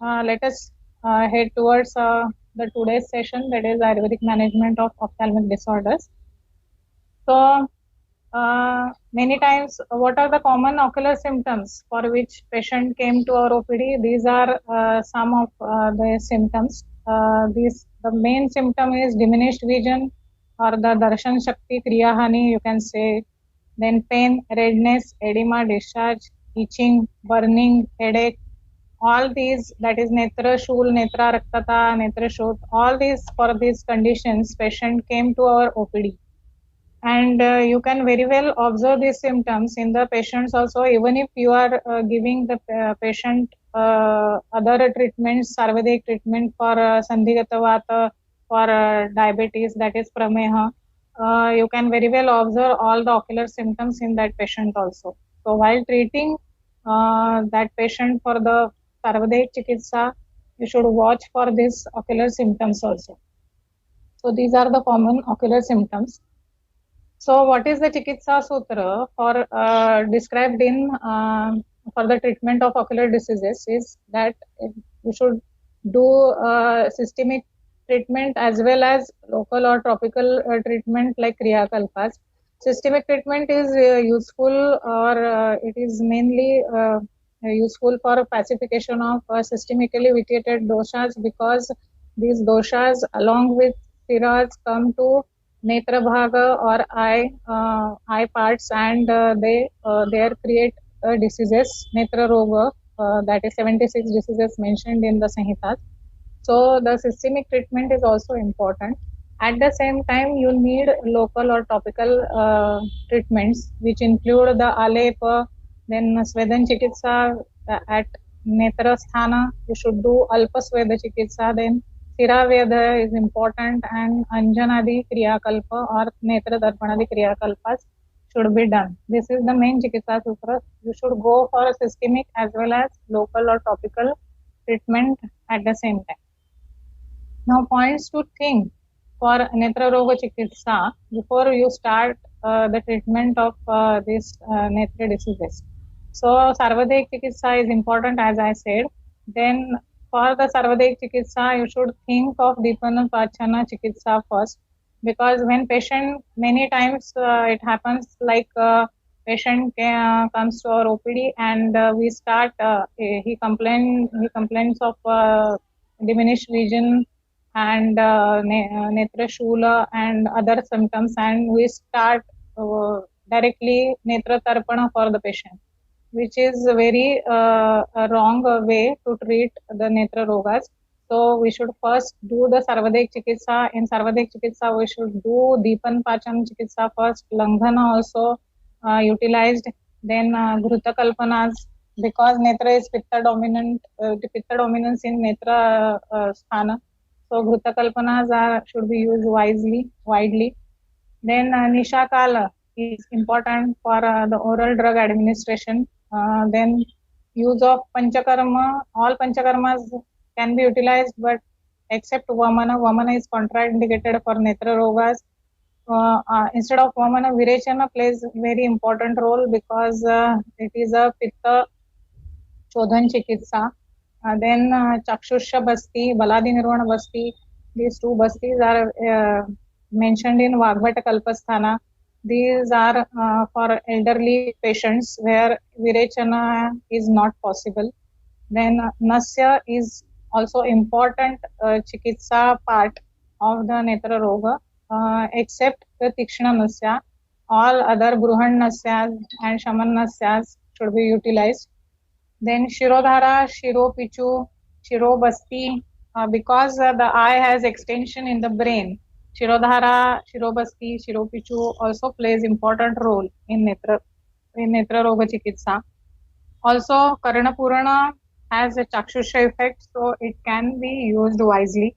let us head towards the today's session, that is Ayurvedic management of ophthalmic disorders. So, many times, what are the common ocular symptoms for which patient came to our OPD? These are some of the symptoms. The main symptom is diminished vision or the darshan shakti kriya hani, you can say. Then pain, redness, edema, discharge, itching, burning, headache. All these, that is netra shul, netra raktata, netra shot, all these, for these conditions, patient came to our OPD. And you can very well observe these symptoms in the patients also, even if you are giving the patient other treatments, Sarvedic treatment for Sandhigata Vata, for diabetes, that is Prameha. You can very well observe all the ocular symptoms in that patient also. So while treating that patient for the Sarvedic Chikitsa, you should watch for these ocular symptoms also. So these are the common ocular symptoms. So what is the Chikitsa Sutra for described in for the treatment of ocular diseases is that you should do systemic treatment as well as local or tropical treatment like Kriya Kalpas. Systemic treatment is useful, or it is mainly useful for pacification of systemically vitiated doshas, because these doshas along with steroids come to netra bhaga or eye parts, and they there create diseases, netra roga, that is 76 diseases mentioned in the Samhitas. So the systemic treatment is also important. At the same time, you need local or topical treatments, which include the alepa, then Svedan Chikitsa at Netra Sthana. You should do Alpa Sveda Chikitsa, then Siraveda is important, and Anjanadi Kriyakalpa or Netra Darpanadi Kriyakalpas should be done. This is the main Chikitsa Sutra. You should go for a systemic as well as local or topical treatment at the same time. Now, points to think for Netra Roga Chikitsa before you start the treatment of these netra diseases. So, Sarvadic Chikitsa is important, as I said. Then, for the Sarvadic Chikitsa, you should think of Dipana Pachana Chikitsa first, because when patient, many times it happens like patient comes to our OPD and we start, he complains of diminished vision and netra shula and other symptoms, and we start directly netra tarpana for the patient, which is a very wrong way to treat the netra rogas. So we should first do the Sarvadic Chikitsa. In Sarvadic Chikitsa, we should do Deepan Pachan Chikitsa first, Langhana also utilized, then Ghruta Kalpanas, because netra is Pitta dominant, Pitta dominance in netra sthana. So Ghruta Kalpanas should be used widely. Then Nisha Kala is important for the oral drug administration. Then use of Panchakarma, all Panchakarmas can be utilized, but except Vamana. Vamana is contraindicated for Netra Rogas. Instead of Vamana, Virechana plays very important role, because it is a Pitta Chodhan Chikitsa. Then Chakshusha Basti, Baladi Nirvana Basti, these two bastis are mentioned in Vagbhata Kalpasthana. These are for elderly patients where Virechana is not possible. Then Nasya is also important chikitsa part of the Netra Roga, except the Tikshna Nasya. All other Bruhan Nasyas and Shaman Nasyas should be utilized. Then Shirodhara, Shiropichu, Shirobasti, because the eye has extension in the brain. Shirodhara, Shirobasti, Shiropichu also plays important role in Netra Roga Chikitsa. Also, Karana Purana has a Chakshusha effect, so it can be used wisely.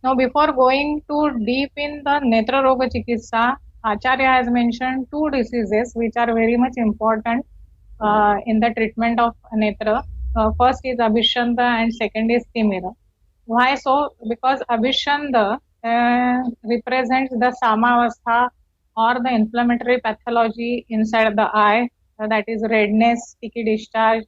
Now, before going too deep in the Netra Roga Chikitsa, Acharya has mentioned two diseases which are very much important in the treatment of netra. First is Abhishanda and second is Timira. Why so? Because Abhishanda represents the Samavastha or the inflammatory pathology inside the eye, that is redness, sticky discharge,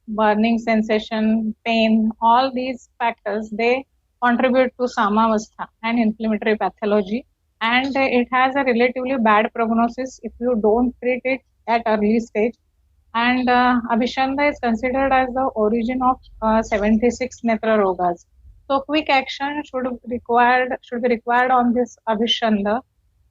burning sensation, pain, all these factors, they contribute to Samavastha and inflammatory pathology. And it has a relatively bad prognosis if you don't treat it at early stage. And Abhishanda is considered as the origin of 76 Netra Rogas. So quick action should be required on this Abhishanda.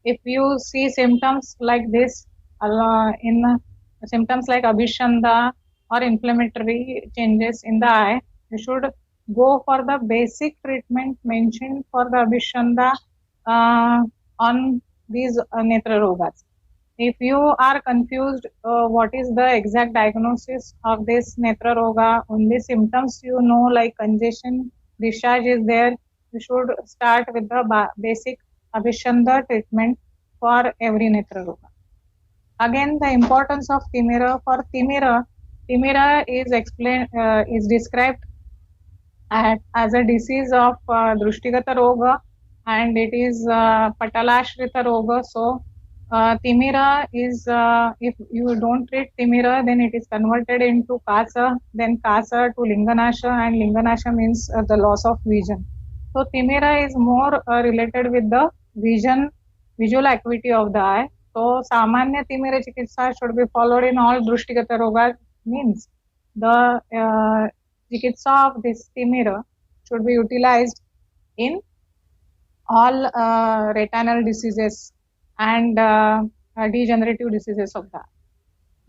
If you see symptoms like this in symptoms like Abhishanda or inflammatory changes in the eye, you should go for the basic treatment mentioned for the Abhishanda on these Netra Rogas. If you are confused what is the exact diagnosis of this Netra Roga, only symptoms you know like congestion, discharge is there, you should start with the basic Abhishanda treatment for every Netra Roga. Again, the importance of Timira. For Timira is described as a disease of Drushtigata Roga, and it is Patalashrita Roga. So, Timira is, if you don't treat Timira, then it is converted into Kasa, then Kasa to Linganasha, and Linganasha means the loss of vision. So, Timira is more related with the visual acuity of the eye. So, Samanya Timira Chikitsa should be followed in all Drushtigata Roga, means the Chikitsa of this Timira should be utilized in all retinal diseases and degenerative diseases of the eye.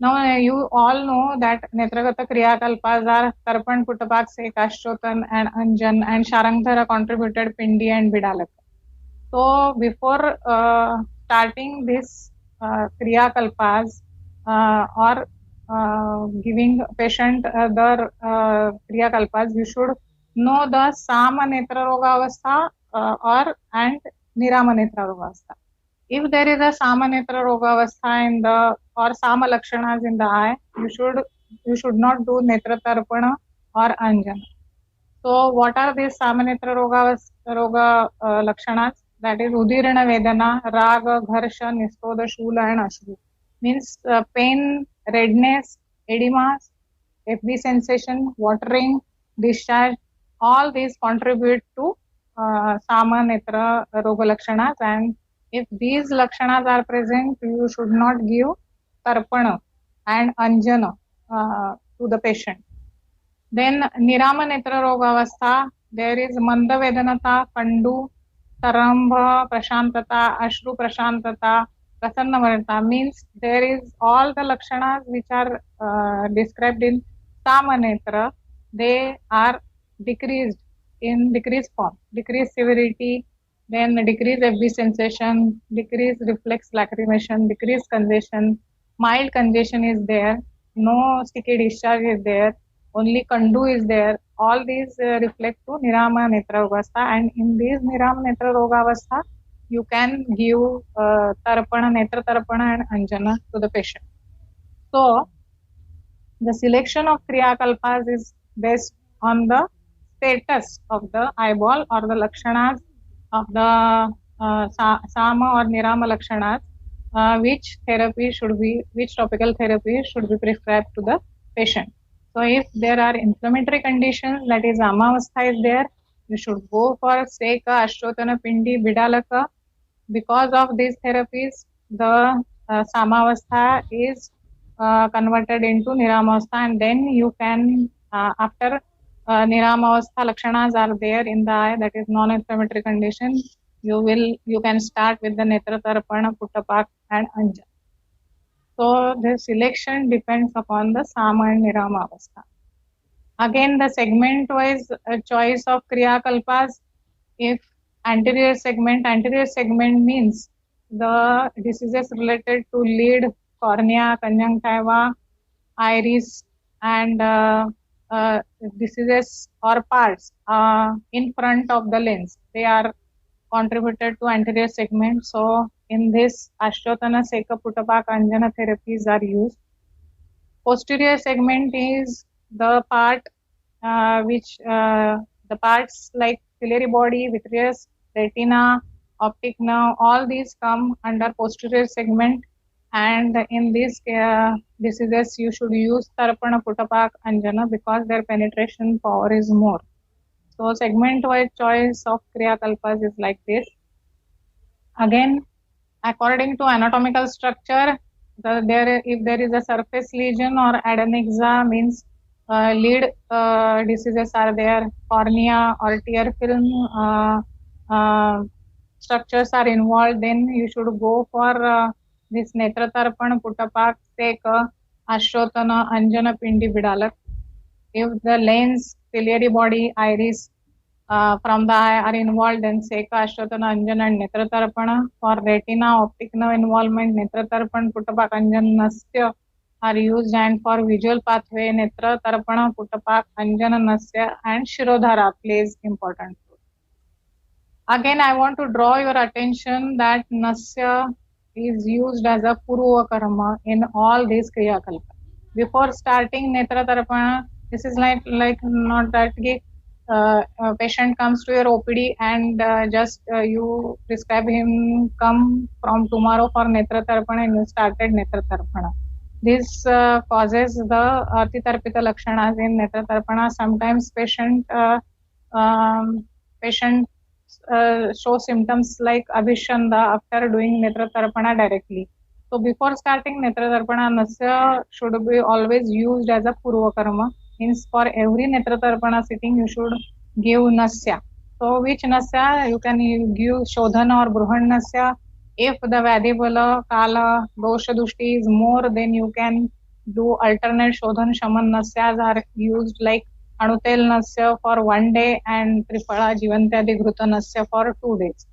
Now, you all know that Netragata Kriyakalpas are Tarpan, Puttapak, Sekashchotan, and Anjan, and Sharangdhara contributed Pindi and Bidalaka. So, before starting this Kriyakalpas or giving patient the Kriyakalpas, you should know the Sama Netra Roga Avastha and Nirama Netra Roga Avastha. If there is a Sama Netra Roga Avastha in the or Sama Lakshanas in the eye, you should not do Netra Tarpana or Anjana. So, what are these Sama Netra Roga Lakshanas? That is Udirana Vedana, Raga, Gharsha, Nistoda, Shula, and Ashru. Means pain, redness, edemas, FB sensation, watering, discharge, all these contribute to Sama Netra Roga Lakshanas, and if these Lakshanas are present, you should not give Tarpana and Anjana to the patient. Then Nirama Netra Roga Avastha, there is Manda Vedanata, Kandu, Tarambha, Prashantata, Ashru Prashantata, Prasannavarta, means there is all the Lakshanas which are described in Samanetra, they are decreased in decreased form, decreased severity, then decreased FB sensation, decreased reflex lacrimation, decreased congestion, mild congestion is there, no sticky discharge is there, only Kandu is there. All these reflect to Nirama Netra Roga Avastha, and in these Nirama Netra Roga Avastha, you can give Tarpana, Netra Tarpana and Anjana to the patient. So, the selection of Kriyakalpas is based on the status of the eyeball or the Lakshanas of the Sama or Nirama Lakshanas, which topical therapy should be prescribed to the patient. So, if there are inflammatory conditions, that is Amavastha is there, you should go for Seka, Ashtotana, Pindi, Bidalaka. Because of these therapies, the Samavastha is converted into Niramavastha, and then you can, after Niramavastha Lakshanas are there in the eye, that is non-inflammatory condition, you can start with the Netra Tarpana, Puttapak and Anjan. So the selection depends upon the Sama and Nirama Avastha. Again, the segment-wise choice of Kriyakalpas, if anterior segment means the diseases related to lid, cornea, conjunctiva, iris, and diseases or parts in front of the lens. They are contributed to anterior segment. So, in this, Ashtotana, Seka, Puttapak, Anjana therapies are used. Posterior segment is the part the parts like ciliary body, vitreous, retina, optic nerve, all these come under posterior segment. And in these diseases, you should use Tarpana, Putapak, Anjana because their penetration power is more. So segment-wise choice of Kriya Kalpas is like this. Again, according to anatomical structure, if there is a surface lesion or adenixa means lead diseases are there, cornea or tear film structures are involved, then you should go for this Netra Tarpan, Putapak, Seka, Ashrotana, Anjana, Pindi, Bidalak. If the lens, ciliary body, iris from the eye are involved, then Seka, Ashrotana, Anjana and Netra Tarpana. For retina, optic nerve involvement, Netra Tarpan, Putapak, Anjana, Nasya are used, and for visual pathway, Netra Tarpana, Putapak, Anjana, Nasya and Shirodhara plays important role. Again, I want to draw your attention that Nasya is used as a Purva Karma in all these Kriya Kalpa. Before starting Netra Tarpana, this is like not that a patient comes to your OPD and just you prescribe him come from tomorrow for Netra Tarpana and you started Netra Tarpana. This causes the Atitarpita Lakshanas in Netra Tarpana. Sometimes patient show symptoms like Abhishanda after doing Netra Tarpana directly. So before starting Netra Tarpana, Nasya should be always used as a Purva Karma. Means for every Netra Tarpana sitting, you should give Nasya. So which Nasya? You can give Shodhana or Bruhan Nasya. If the Vadibala, Kala, Dosha Dushti is more, then you can do alternate Shodhan Shaman Nasyas are used like Anutel Nasya for 1 day and Tripala Jivantyadi Ghruta Nasya for 2 days.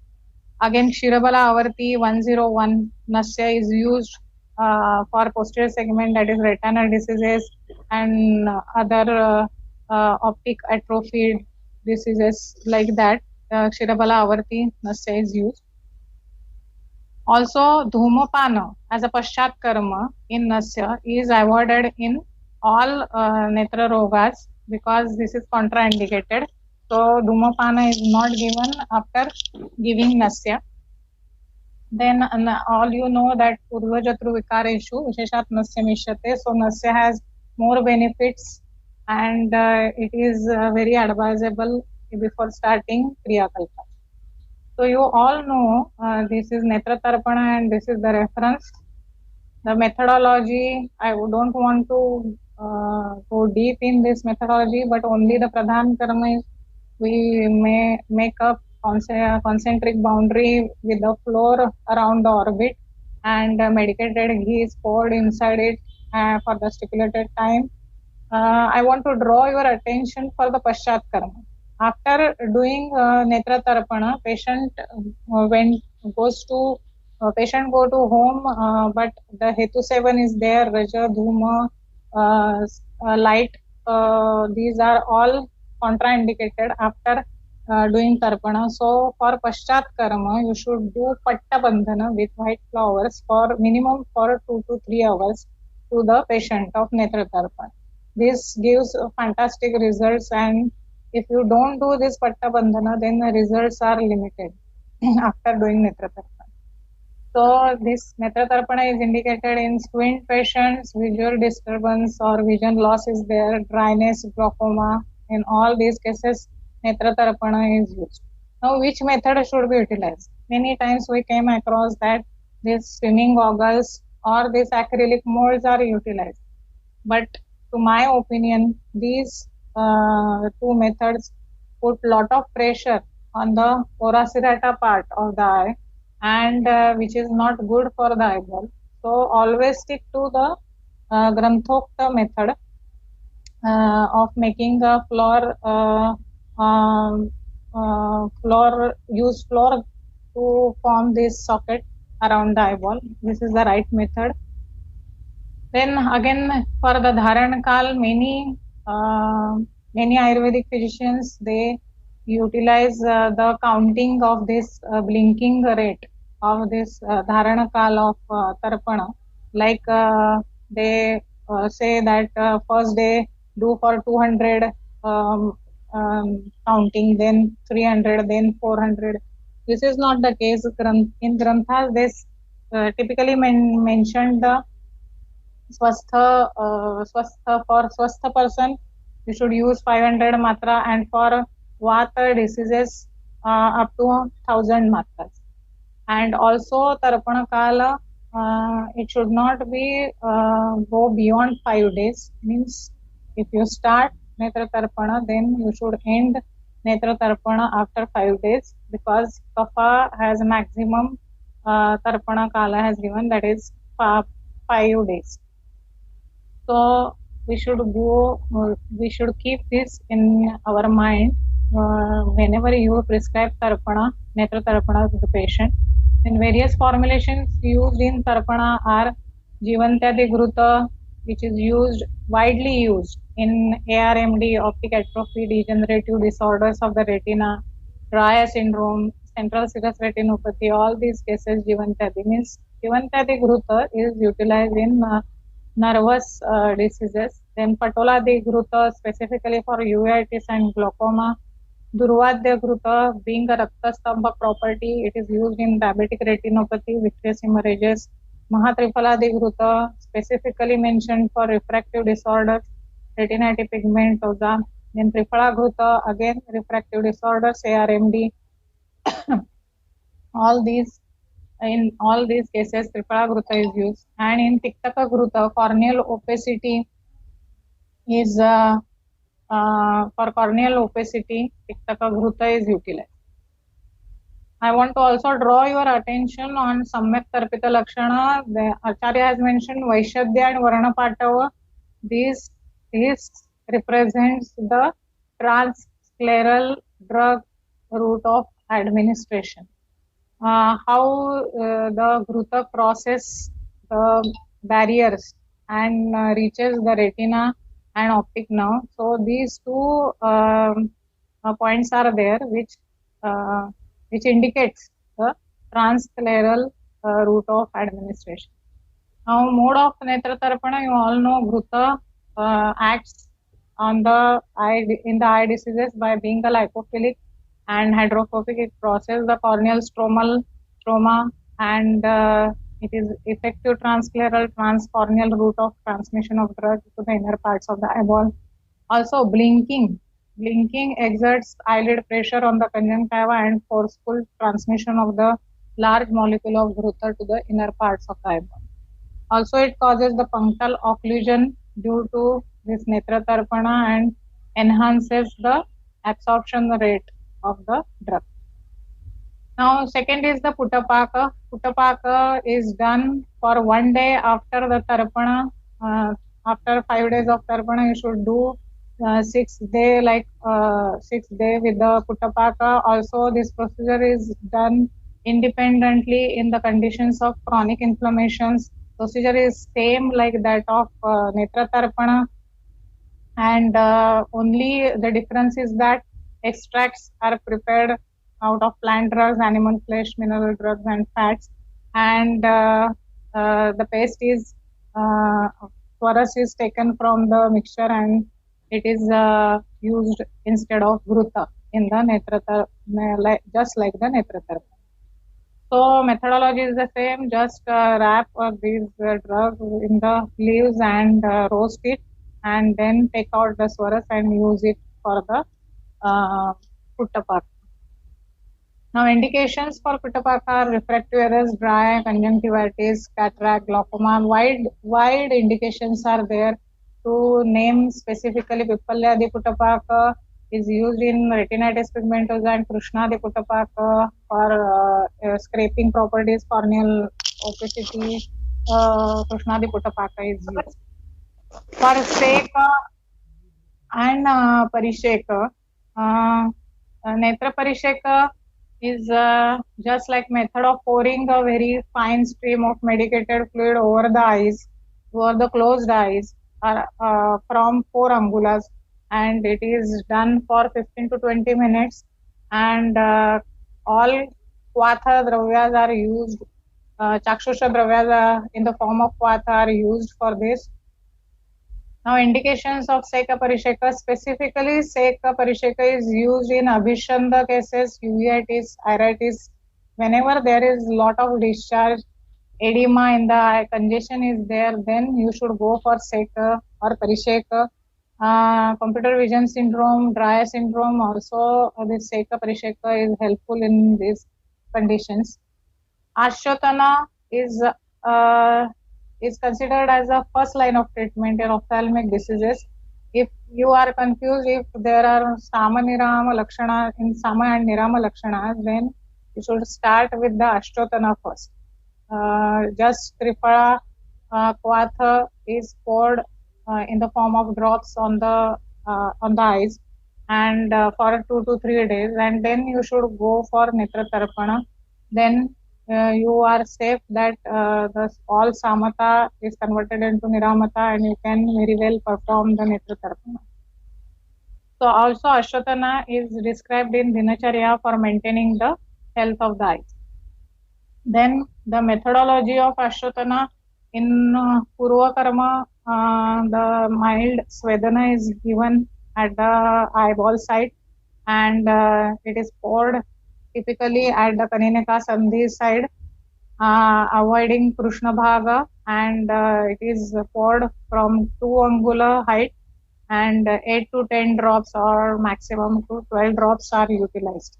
Again, Shirabala Avarti 101 Nasya is used for posterior segment, that is retinal diseases and other optic atrophy diseases like that. Shirabala Avarti Nasya is used. Also, Dhumapana as a Paschat Karma in Nasya is avoided in all Netra Rogas because this is contraindicated. So, Dhumapana is not given after giving Nasya. Then all you know that Purvajatru Vikareshu Visheshat Nasya Mishyate. So, Nasya has more benefits and it is very advisable before starting Kriya Kalpa. So you all know this is Netra Tarpana and this is the reference. The methodology, I don't want to go deep in this methodology, but only the Pradhan Karma is we may make a concentric boundary with the floor around the orbit and medicated ghee is poured inside it for the stipulated time. I want to draw your attention for the Paschat Karma. After doing Netra Tarpana, patient patient go to home, but the Hetu Sevan is there, Raja, Dhuma, light, these are all contraindicated after doing Tarpana. So for Paschat Karma, you should do Patta Bandhana with white flowers for minimum for 2 to 3 hours to the patient of Netra Tarpana. This gives fantastic results, and if you don't do this Patta Bandhana, then the results are limited after doing Netra Tarpana. So this Netra Tarpana is indicated in squint patients, visual disturbance or vision loss is there, dryness, glaucoma. In all these cases, Netra Tarpana is used. Now, which method should be utilized? Many times we came across that these swimming goggles or these acrylic molds are utilized. But to my opinion, these two methods put lot of pressure on the ora serrata part of the eye and which is not good for the eyeball. So always stick to the Granthokta method of making a use floor to form this socket around the eyeball. This is the right method. Then again for the Dharan Kal, many Ayurvedic physicians, they utilize the counting of this blinking rate of this Dharana Kal of Tarpana. Like they say that first day do for 200 counting, then 300, then 400. This is not the case. In Granthas, this typically mentioned the swastha for swastha person you should use 500 matra, and for vata diseases up to 1000 matras. And also tarpana kala, it should not be go beyond 5 days. Means if you start netra tarpana, then you should end netra tarpana after 5 days, because kapha has a maximum tarpana kala has given, that is 5 days. So we should keep this in our mind whenever you prescribe tarpana, netra tarpana to the patient. And various formulations used in tarpana are Jivantyadi Ghruta, which is widely used in ARMD, optic atrophy, degenerative disorders of the retina, dry eye syndrome, central serous retinopathy. All these cases, Jivantyadi means Jivantyadi Ghruta is utilized in nervous diseases. Then Patoladi Ghruta specifically for uveitis and glaucoma. Durvadya Ghruta being a Raktastambha property, it is used in diabetic retinopathy, vitreous hemorrhages. Mahatriphaladi Ghruta specifically mentioned for refractive disorders, retinitis pigmentosa. Then Triphala Ghruta again refractive disorders, ARMD. In all these cases, Triphala Ghruta is used. And in Tiktaka Ghruta, corneal opacity is for corneal opacity, Tiktaka Ghruta is utilized. I want to also draw your attention on Samyak Tarpita Lakshana. The Acharya has mentioned Vaishadhya and Varnapatava. This represents the transscleral drug route of administration. How the Ghruta crosses the barriers and reaches the retina and optic nerve. So these two points are there, which indicates the transscleral route of administration. Now, mode of netra tarpana, you all know Ghruta acts on the eye in the eye diseases by being a lipophilic and hydrophobic. It crosses the corneal stroma, and it is effective transscleral transcorneal route of transmission of drug to the inner parts of the eyeball. Also, blinking exerts eyelid pressure on the conjunctiva and forceful transmission of the large molecule of Ghruta to the inner parts of the eyeball. Also, it causes the punctal occlusion due to this netra tarpana and enhances the absorption rate of the drug. Now, second is the Puttapaka. Puttapaka is done for 1 day after the tarpana. After 5 days of tarpana, you should do 6 day with the Puttapaka. Also, this procedure is done independently in the conditions of chronic inflammations. Procedure is same like that of netra tarpana, and only the difference is that extracts are prepared out of plant drugs, animal flesh, mineral drugs, and fats, and the paste is Swaras is taken from the mixture, and it is used instead of Ghruta in the netra, just like the netra tarpana. So methodology is the same. Just wrap these drugs in the leaves and roast it, and then take out the Swaras and use it for the Puttapaka. Now, indications for Puttapaka are refractive errors, dry eye, conjunctivitis, cataract, glaucoma. Wide indications are there. To name specifically, Pippaladi Puttapaka is used in retinitis pigmentosa and Krishnadi Puttapaka for scraping properties, corneal opacity. Krishnadi Puttapaka is used. For Seka and Parisheka, Netra Parisheka is just like method of pouring a very fine stream of medicated fluid over the eyes, over the closed eyes, from 4 angulas, and it is done for 15 to 20 minutes, and all Kvata dravyas are used, Chakshusha dravyas in the form of Kvata are used for this. Now, indications of Seka Parisheka, specifically Seka Parisheka is used in Abhishanda cases, uveitis, iritis. Whenever there is lot of discharge edema in the eye, congestion is there, then you should go for Seka or Parisheka. Computer vision syndrome, dry eye syndrome, also this Seka Parisheka is helpful in these conditions. Ashwatthana is considered as a first line of treatment in ophthalmic diseases. If you are confused if there are Sama Nirama Lakshana in Sama and Nirama Lakshanas, then you should start with the Ashwatthana first. Just Triphala Quatha is poured in the form of drops on the eyes, and for 2 to 3 days, and then you should go for Netra Tarpana. Then you are safe that all Samata is converted into Niramata, and you can very well perform the Netra Tarpana. So also Ashwatthana is described in Dinacharya for maintaining the health of the eyes. Then the methodology of Ashwatthana in Purva Karma, the mild Svedana is given at the eyeball site, and it is poured typically at the Kaninaka Sandhi side, avoiding Krishna Bhaga, and it is poured from 2 angular height, and 8 to 10 drops or maximum to 12 drops are utilized.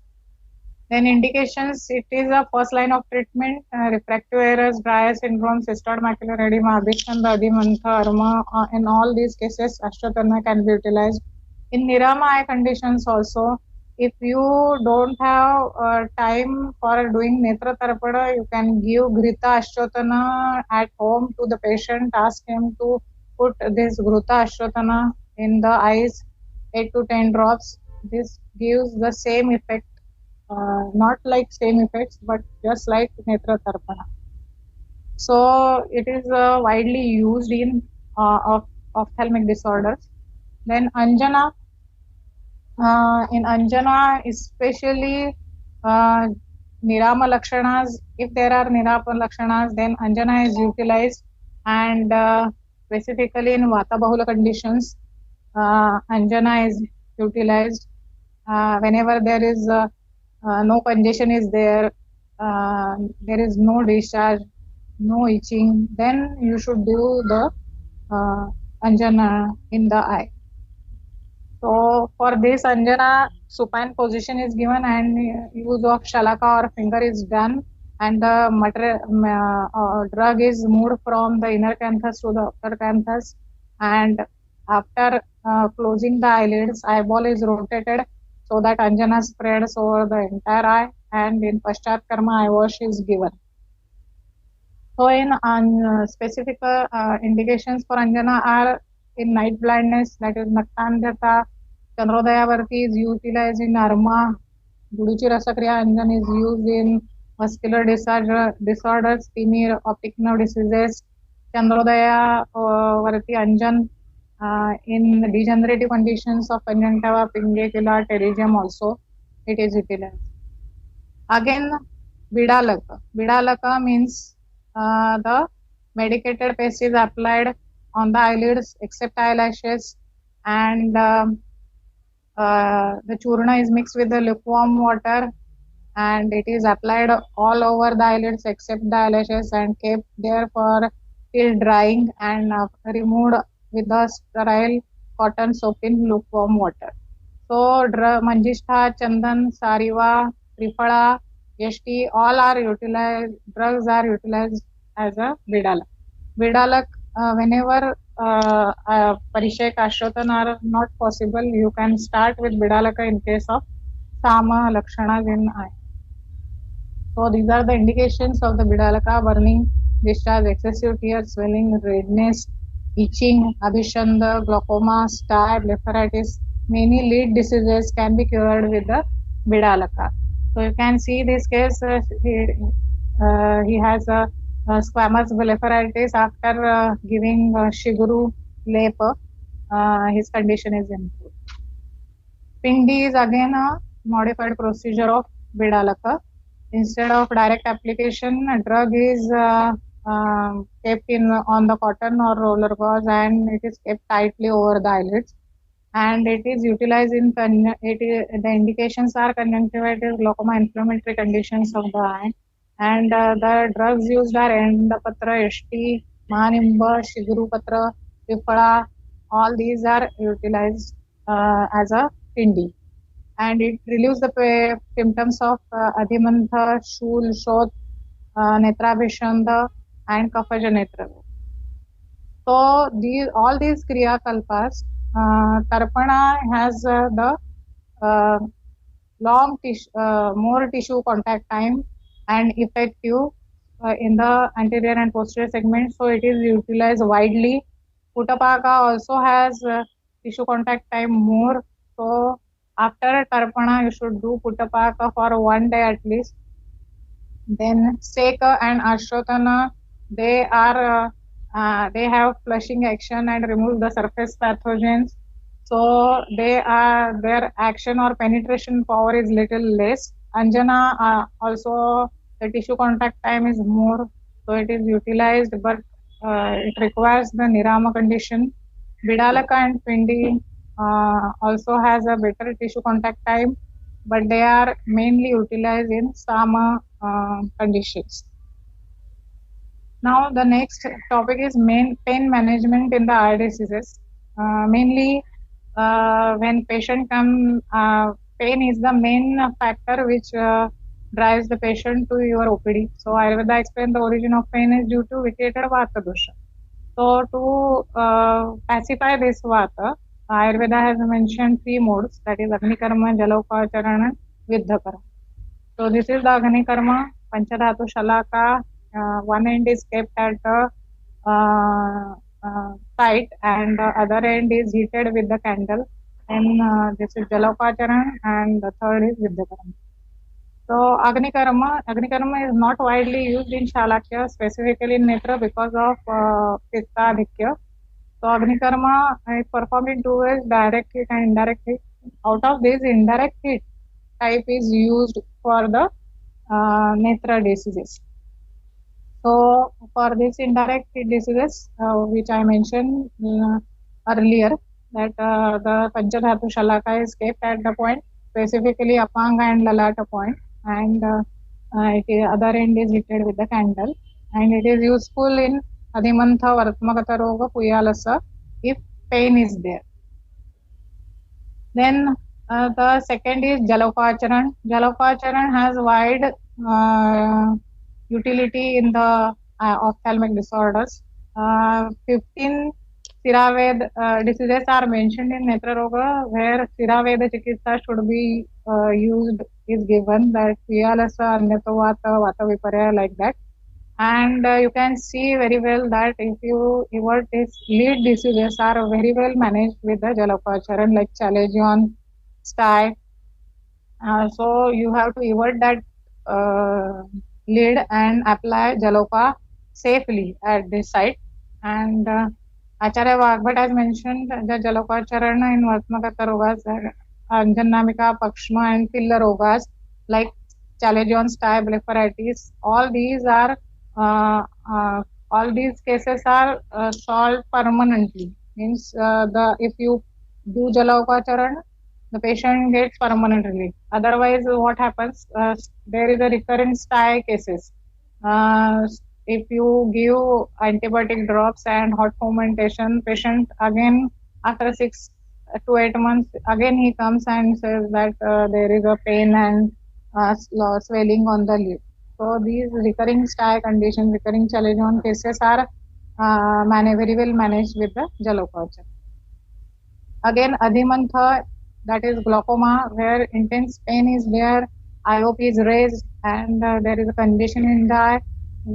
Then indications, it is a first line of treatment, refractive errors, dry eye syndrome, cystoid macular edema, Abhichanda, Adhimantha, Arma, in all these cases, Ashwatthana can be utilized. In Nirama eye conditions also, if you don't have time for doing Netra Tarpada, you can give Grita Ashwatthana at home to the patient, ask him to put this Grita Ashwatthana in the eyes, 8 to 10 drops. This gives the same effect. Not like same effects, but just like Netra Tarpana. So it is widely used in ophthalmic disorders. Then Anjana, in Anjana, especially Nirama Lakshanas, if there are Nirama Lakshanas, then Anjana is utilized, and specifically in Vata Bahula conditions, Anjana is utilized. Whenever there is no congestion is there, there is no discharge, no itching, then you should do the Anjana in the eye. So for this Anjana, supine position is given, and use of Shalaka or finger is done, and the drug is moved from the inner canthus to the outer canthus, and after closing the eyelids, eyeball is rotated so that Anjana spreads over the entire eye, and in Paschat Karma, eye wash is given. So in specific indications for Anjana are in night blindness, that is Naktandhata. Chandrodayavarti is utilized in Arma. Guduchi Rasakriya Anjan is used in muscular disorders, Timir, optic nerve diseases. Chandrodaya Varti Anjan in degenerative conditions of conjunctiva, pingula, pterygium also it is utilized. Again, Bidalaka. Bidalaka means the medicated paste is applied on the eyelids except eyelashes, and the churna is mixed with the lukewarm water, and it is applied all over the eyelids except the eyelashes, and kept there for till drying, and removed with the sterile cotton soap in lukewarm water. So Manjistha, Chandan, Sariva, Triphala, Yashti, all are utilized, drugs are utilized as a Bidalak. Bidalak, whenever Parishek Ashwatthana are not possible, you can start with Bidalaka in case of Sama Lakshanas in eye. So these are the indications of the Bidalaka: burning, discharge, excessive tears, swelling, redness, itching, Abhishanda, glaucoma, star, blepharitis. Many lead diseases can be cured with the Bidalaka. So you can see this case, he has a squamous blepharitis. After giving Shiguru lep, his condition is improved. Pindi is again a modified procedure of Bidalaka. Instead of direct application, a drug is kept on the cotton or roller gauze, and it is kept tightly over the eyelids, and it is utilized in the indications are conjunctivitis, glaucoma, inflammatory conditions of the eye, and the drugs used are Endapatra, St, Mahanimba, Shigurupatra, Pipala. All these are utilized as a pindi, and it relieves the symptoms of Adhimantha, Shul, Shot, Netrabhishanda, and Kafaja Netra. So all these Kriya Kalpas, Tarpana has the more tissue contact time and effective in the anterior and posterior segment, so it is utilized widely. Puttapaka also has tissue contact time more, so after Tarpana you should do Puttapaka for 1 day at least. Then Seka and Ashrotana, they have flushing action and remove the surface pathogens. So their action or penetration power is little less. Anjana also the tissue contact time is more, so it is utilized, but it requires the Nirama condition. Bidalaka and Pindi also has a better tissue contact time, but they are mainly utilized in Sama conditions. Now the next topic is pain management in the eye diseases. Mainly when patient come, pain is the main factor which drives the patient to your OPD. So Ayurveda explained the origin of pain is due to vitiated Vata dosha. So to pacify this Vata, Ayurveda has mentioned 3 modes, that is Agni Karma, Jalopacharana, Viddha Karma. So this is the Agni Karma, Panchadhatu Shalaka. One end is kept at the site and the other end is heated with the candle. And this is Jalopacharana, and the third is Viddha Karma. So Agni Karma is not widely used in Shalakya, specifically in Netra, because of Pitta Adhikya. So Agni Karma is performed in 2 ways, direct heat and indirect heat. Out of this, indirect heat type is used for the Netra diseases. So for this indirect heat diseases, which I mentioned earlier, that the Panchadhatu Shalaka is kept at the point, specifically Apanga and Lalata point, and other end is heated with the candle, and it is useful in Adhimantha, Vartmakata Roga, Puyalasa if pain is there. Then the second is Jalopacharan. Jalopacharan has wide utility in the ophthalmic disorders. 15 Siraved diseases are mentioned in Netra Roga, where Siraveda Chikitsa should be used, is given, that Piyalasa, Anyatavata, Vata Viparya, like that. And you can see very well that if you evert these lead diseases are very well managed with the Jalopacharan, like Chalazion, Sty. So you have to evert that lead and apply Jalopa safely at this site. And Acharya Vagbhat has mentioned the Jalopacharana in Vartmakata Rogas, Anjanamika, Pakshma, and Pilla Rogas, like Chalazion, Sty, blepharitis. All these cases are solved permanently. Means if you do Jalopacharan, the patient gets permanent relief. Otherwise, what happens? There is a recurrent Sty cases. If you give antibiotic drops and hot fomentation, patient again after 6 to 8 months, again he comes and says that there is a pain and swelling on the lid. So these recurring Sty conditions, recurring Chalazion cases are very well managed with the Jalopacharan. Again, Adhimantha, that is glaucoma, where intense pain is there, IOP is raised, and there is a condition in the eye.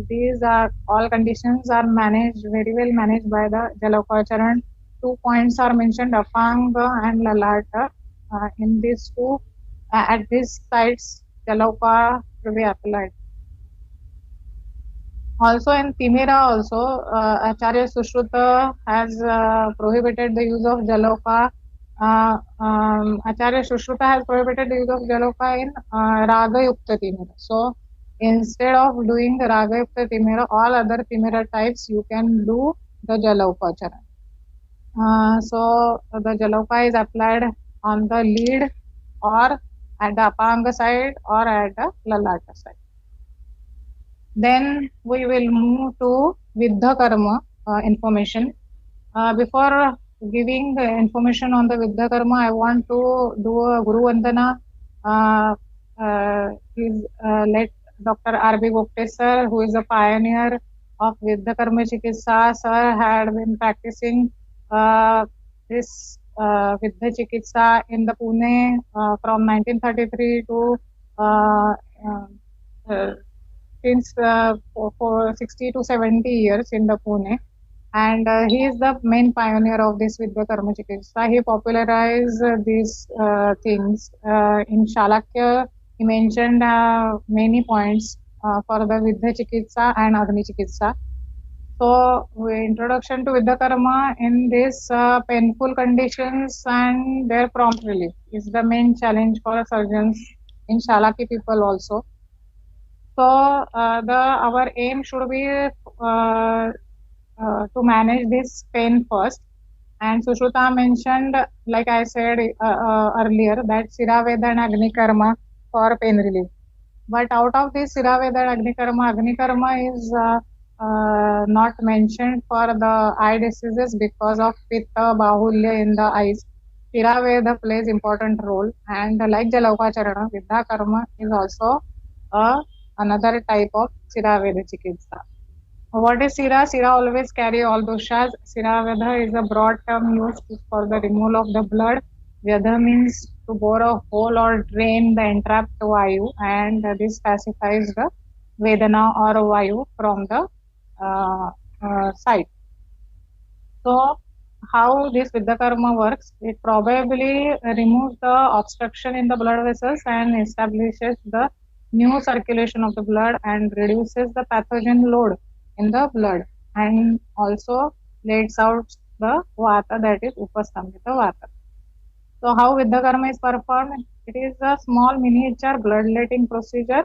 These are all conditions are managed, very well managed by the Jalopacharan. 2 points are mentioned, Apanga and Lalata. In these two, at these sites, Jalopa will be applied. Also in Timira also, Acharya Sushruta has prohibited the use of Jalopa. Acharya Sushruta has prohibited the use of Jalopa in Raga Yukta Timira. So instead of doing the Raga Yukta Timira, all other Timira types, you can do the Jalopacharan. So the Jalopa is applied on the lead or at the Apanga side or at the Lalata side. Then we will move to Viddha Karma information. Before giving the information on the Viddha Karma, I want to do a Guru Vandana. Please let Dr. R.B. Gupte sir, who is a pioneer of Viddha Karma Chikitsa, sir had been practicing this Viddha Chikitsa in the Pune from 1933 to uh, uh, since for 60 to 70 years in the Pune, and he is the main pioneer of this Vidya Karma Chikitsa. He popularized these things in Shalakya. He mentioned many points for the Vidya Chikitsa and Agni Chikitsa. So, introduction to Vidya Karma in these painful conditions and their prompt relief is the main challenge for surgeons in Shalaki people also. So, our aim should be to manage this pain first. And Sushruta mentioned, like I said earlier, that Siraveda and Agni Karma for pain relief. But out of this Siraveda and Agni Karma is not mentioned for the eye diseases because of Pitta Bahulya in the eyes. Siraveda plays important role, and like Jalaukacharana, Vidya Karma is also another type of Siraveda Chikitsa. What is Sira? Sira always carry all doshas. Sira Vedha is a broad term used for the removal of the blood. Vedha means to bore a hole or drain the entrapped Vayu, and this pacifies the Vedana or Vayu from the site. So, how this Vidya Karma works? It probably removes the obstruction in the blood vessels and establishes the new circulation of the blood and reduces the pathogen load in the blood, and also lets out the vata, that is upastambhita vata. So how Vidya Karma is performed? It is a small miniature bloodletting procedure.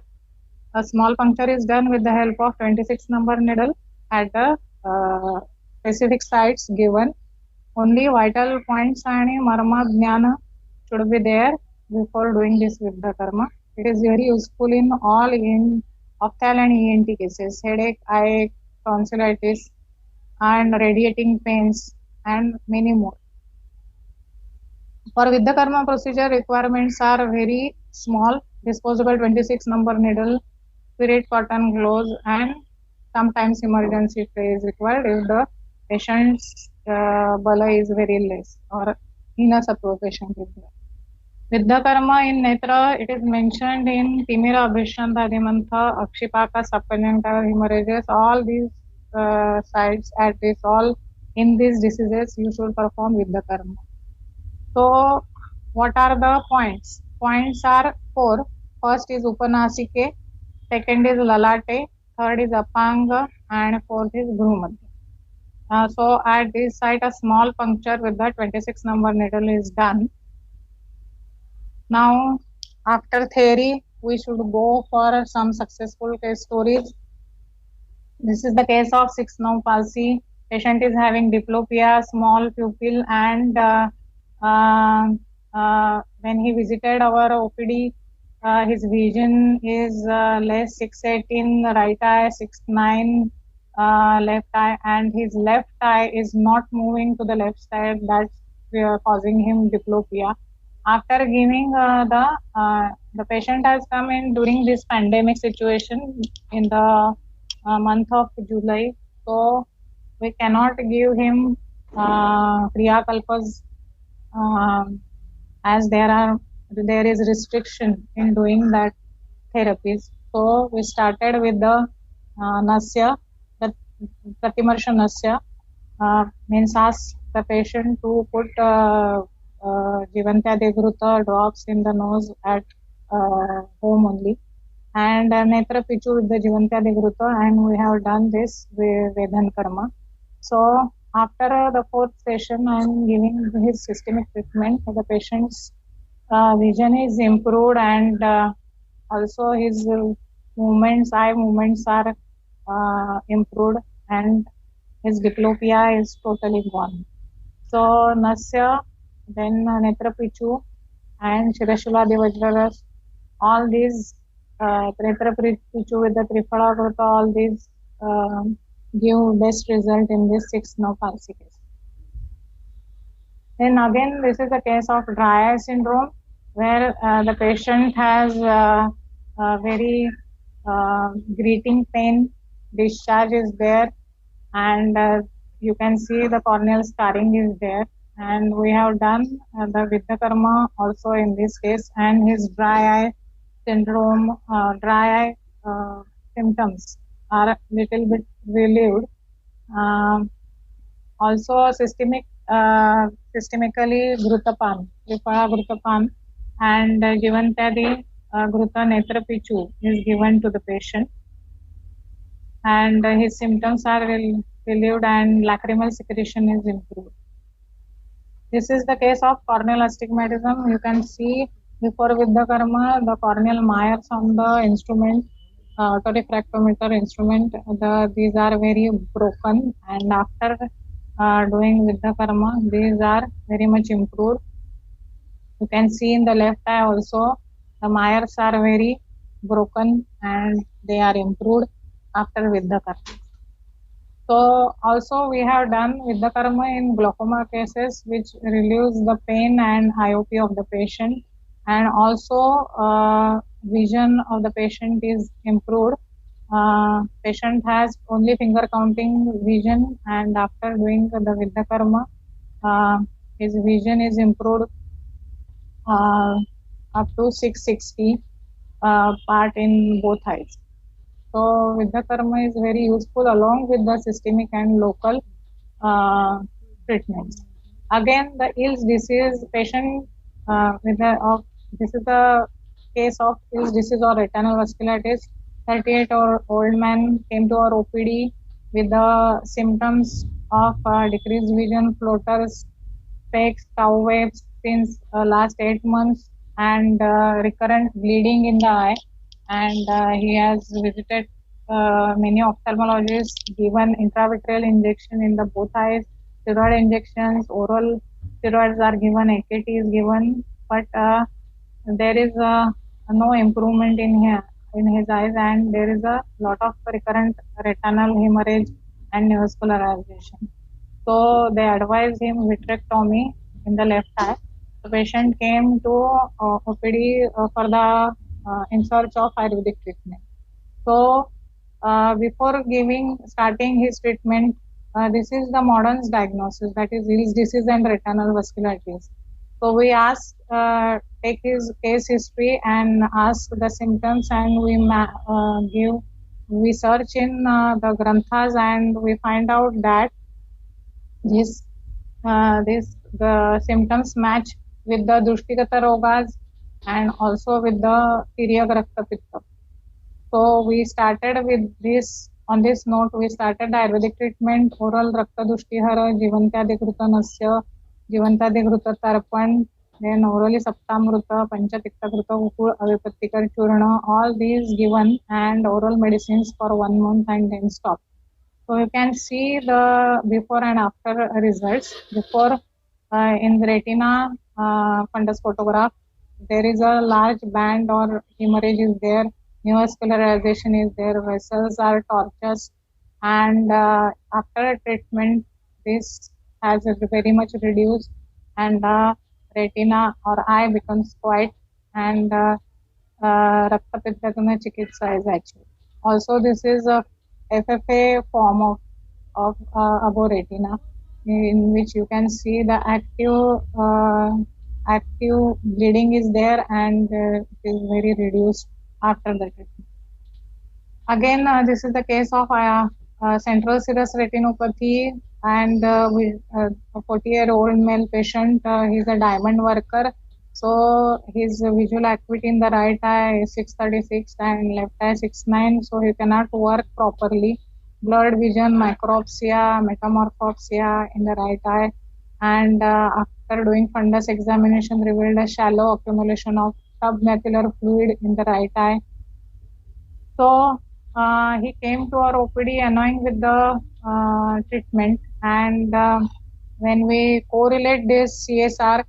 A small puncture is done with the help of 26 number needle at the specific sites given. Only vital points and marma jnana should be there before doing this Vidya Karma. It is very useful in all in opthal and ENT cases, headache, eye, tonsillitis, and radiating pains, and many more. For Vidya Karma procedure, requirements are very small: disposable 26 number needle, spirit cotton gloves, and sometimes emergency tray is required if the patient's bala is very less or immunosuppression is there. Vidya Karma in Netra, it is mentioned in Timira Abhishanta Adimantha, Akshipaka, subconjunctival hemorrhages, all these sites at this, all in these diseases, you should perform Vidya Karma. So, what are the points? Points are 4. First is Upanasike, second is Lalate, third is Apanga, and fourth is Bhrumadhya. So, at this site, a small puncture with the 26 number needle is done. Now, after theory, we should go for some successful case stories. This is the case of 6 palsy. Patient is having diplopia, small pupil, and when he visited our OPD, his vision is less 6/8 in right eye, 6/9 left eye, and his left eye is not moving to the left side. That's causing him diplopia. After giving the patient has come in during this pandemic situation in the month of July, so we cannot give him Kriya Kalpas as there is restriction in doing that therapies. So we started with the Nasya, the Pratimarsha Nasya, means ask the patient to put Jivantya Devruta drops in the nose at home only, and Netra Pichu with the Jivantya Devruta, and we have done this with Vedhan Karma. So after the 4th session, I am giving his systemic treatment. The patient's vision is improved, and also his eye movements are improved, and his diplopia is totally gone. So Nasya, then Netra Pichu, and Shirashula Devajraras, all these Tretrapichu with the Trifalakrita, all these give best result in this 6 nerve palsy case. Then again, this is the case of dry eye syndrome, where the patient has very greeting pain, discharge is there, and you can see the corneal scarring is there. And we have done the Vidyakarma also in this case, and his dry eye syndrome, dry eye symptoms are a little bit relieved. Also systemically Grutapan, Triphala Grutapan, and Jivantadi Gruta Netrapichu is given to the patient, and his symptoms are relieved and lacrimal secretion is improved. This is the case of corneal astigmatism. You can see before Vidyakarma, the corneal Myers on the instrument, autorefractometer instrument, these are very broken, and after doing Vidyakarma, these are very much improved. You can see in the left eye also, the Myers are very broken and they are improved after Vidyakarma. So also we have done Vidyakarma in glaucoma cases, which relieves the pain and IOP of the patient, and also vision of the patient is improved. Patient has only finger counting vision, and after doing the Vidyakarma, his vision is improved up to 660 part in both eyes. So Vidyakarma is very useful along with the systemic and local treatments. Again, the Eales disease patient this is the case of Eales disease or retinal vasculitis. 38-year-old man came to our OPD with the symptoms of decreased vision, floaters, specs, cow waves since last 8 months, and recurrent bleeding in the eye. And he has visited many ophthalmologists, given intravitreal injection in the both eyes, steroid injections, oral steroids are given, AKT is given, but there is no improvement in his eyes, and there is a lot of recurrent retinal hemorrhage and neovascularization. So they advised him vitrectomy in the left eye. The patient came to OPD for the in search of Ayurvedic treatment. So before starting his treatment, this is the modern diagnosis, that is Eales disease and retinal vasculitis. So we ask, take his case history and ask the symptoms, and we search in the granthas, and we find out that the symptoms match with the Drushtigata Rogas and also with the Tiryak Rakta Pitta. So we started with this. On this note, we started the Ayurvedic treatment, oral Rakta Dushtihara, Jivantyadikruta Nasya, Jivantyadikruta Tarpan, then orally Saptamruta, Panchatiktakruta Ukul, Avipattikar Churna, all these given, and oral medicines for 1 month and then stop. So you can see the before and after results. Before in the retina fundus photograph, there is a large band or hemorrhage is there, neovascularization is there, vessels are tortuous, and after treatment, this has very much reduced, and the retina or eye becomes white, and Rakta Pitta Chikitsa is achieved. Also, this is a FFA form of aboretina, in which you can see the active bleeding is there, and it is very reduced after the treatment. Again, this is the case of central serous retinopathy, and with a 40-year-old male patient. He is a diamond worker, so his visual acuity in the right eye is 636 and left eye 69, so he cannot work properly. Blurred vision, micropsia, metamorphopsia in the right eye, and after doing fundus examination revealed a shallow accumulation of submacular fluid in the right eye. So he came to our OPD annoying with the treatment, and when we correlate this CSR,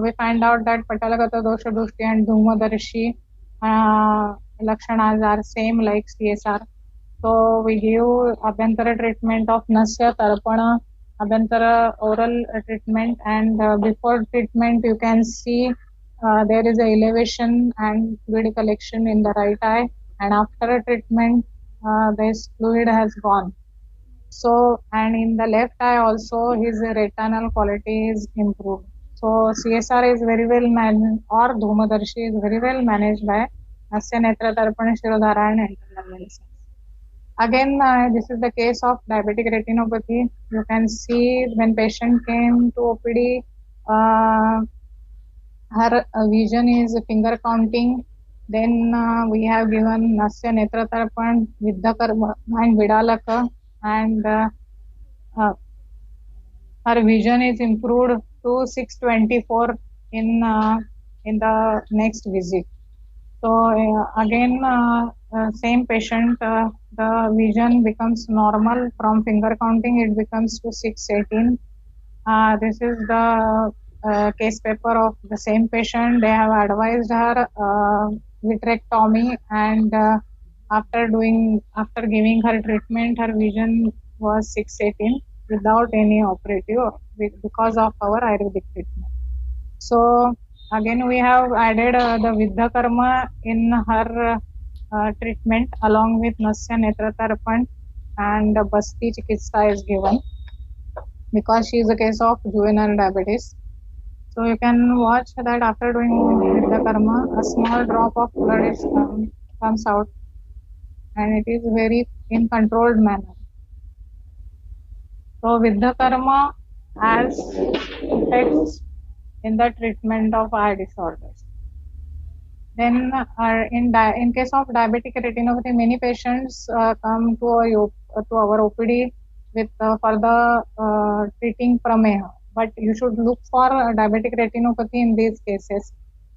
we find out that Patalagata Dosha Drushti and Dhumadarshi lakshanas are same like CSR. So we give Abhyantara treatment of Nasya, Tarpana, Abhyantara oral treatment, and before treatment you can see there is a elevation and fluid collection in the right eye, and after treatment this fluid has gone. So, and in the left eye also his retinal quality is improved. So CSR is very well managed, or Dhumadarshi is very well managed by Nasya Netra Tarpana Shirodhara and internal medicine. Again, this is the case of diabetic retinopathy. You can see when patient came to OPD, her vision is finger counting. Then we have given Nasya Netra Tarpan, Viddhakarma and Vidalaka, and her vision is improved to 624 in the next visit. So again, same patient, the vision becomes normal from finger counting. It becomes to 618. This is the case paper of the same patient. They have advised her vitrectomy, and after giving her treatment, her vision was 618 without any operative because of our Ayurvedic treatment. So again we have added the Viddhakarma in her treatment along with Nasya Netra Tarpan, and Basti Chikitsa is given because she is a case of juvenile diabetes. So you can watch that after doing Viddhakarma, a small drop of blood comes out, and it is very in controlled manner. So Viddhakarma has effects in the treatment of eye disorders. Then in case of diabetic retinopathy, many patients come to our OPD with further treating prameha. But you should look for diabetic retinopathy in these cases,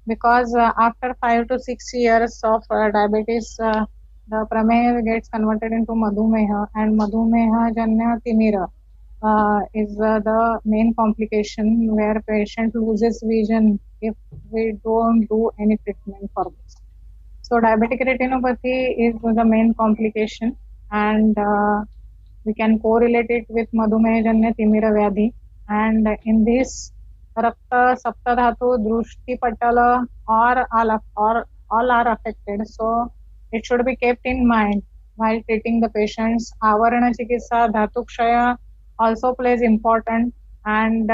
because after 5 to 6 years of diabetes, the prameha gets converted into madhumeha, and madhumeha janya timira is the main complication where patient loses vision if we don't do any treatment for this. So diabetic retinopathy is the main complication, and we can correlate it with madhumehajanya timira vyadhi. And in this, rakta, saptadhatu, drushti patala, or all are affected. So it should be kept in mind while treating the patients. Avarana chikitsa, dhatukshaya also plays important, and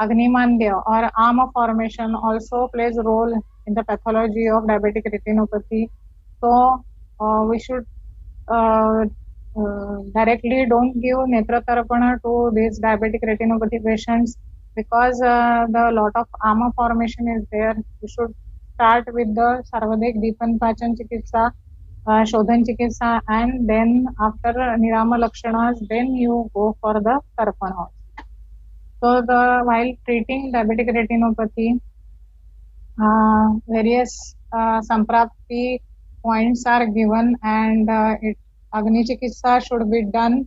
Agnimandya or ama formation also plays a role in the pathology of diabetic retinopathy. So we should directly don't give netra tarapana to these diabetic retinopathy patients, because the lot of ama formation is there. You should start with the Sarvadik Deepan Pachan Chikitsa, Shodhan Chikitsa, and then after Nirama Lakshanas, then you go for the Tarpana. So while treating diabetic retinopathy, various samprapti points are given, and Agni Chikitsa should be done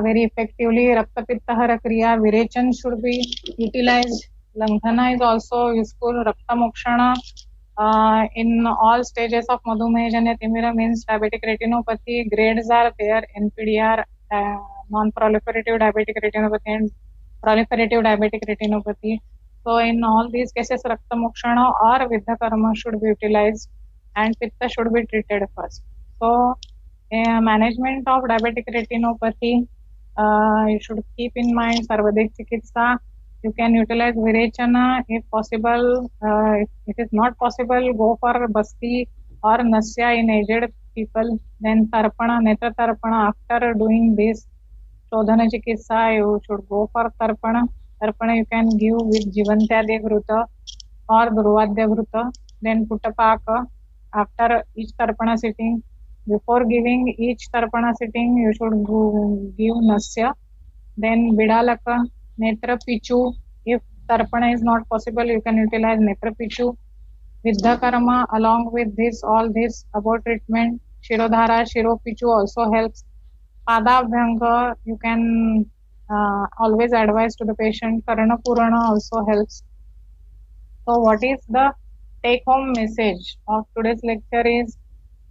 very effectively. Rakta Pittahara Kriya, Virechan should be utilized. Langhana is also useful. Rakta Mokshana in all stages of Madhumehajanya Timira means diabetic retinopathy. Grades are there: NPDR, non-proliferative diabetic retinopathy, and proliferative diabetic retinopathy. So in all these cases, Rakta Mokshana or Viddhakarma should be utilized, and Pitta should be treated first. So management of diabetic retinopathy, you should keep in mind Sarvadik Chikitsa. You can utilize Virechana if possible. If it is not possible, go for Basti or Nasya in aged people. Then Tarpana, Netra Tarpana. After doing this Shodhana Chikitsa, you should go for Tarpana. Tarpana you can give with Jivantyadya Gruta or Durvadya Gruta. Then Puttapaka. After each Tarpana sitting, before giving each Tarpana sitting, you should give Nasya. Then Vidalaka, Netra Pichu. If Tarpana is not possible, you can utilize Netra Pichu. Viddhakarma, along with this, all this about treatment. Shirodhara, Shiro Pichu also helps. Padabhyanga, you can always advise to the patient. Karana Purana also helps. So what is the take home message of today's lecture is,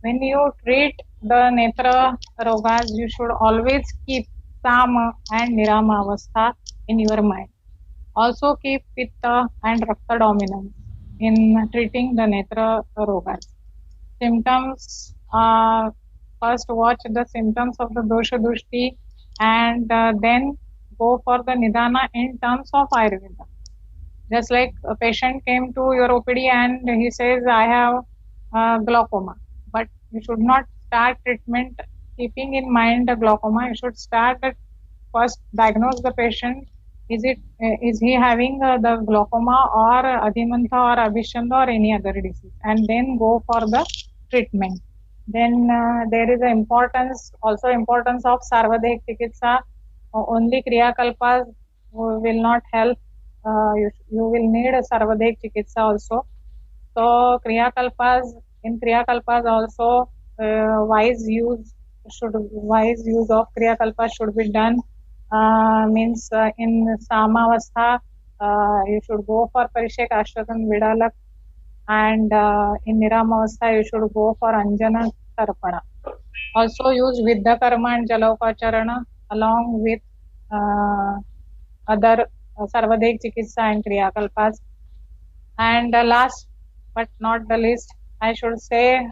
when you treat the netra rogas, you should always keep Sama and Nirama Avastha in your mind. Also keep Pitta and Rakta dominance in treating the netra rogas. Symptoms, first watch the symptoms of the dosha dushti and then go for the nidana in terms of Ayurveda. Just like a patient came to your OPD and he says, I have glaucoma, but you should not start treatment keeping in mind the glaucoma. You should start at first diagnose the patient. Is he having the glaucoma or adhimantha or abhishanda or any other disease, and then go for the treatment. Then there is an importance of sarvadayik chikitsa. Only kriya kalpas will not help. You will need a sarvadayik chikitsa also. So kriya kalpas also wise use of kriya kalpas should be done. Means in samavastha you should go for parishek ashwatan vidalak, and in niramavastha you should go for anjana tarpana. Also use vidya karma and jalopacharana along with other sarvadayik chikitsa and kriya kalpas. And last but not the least, I should say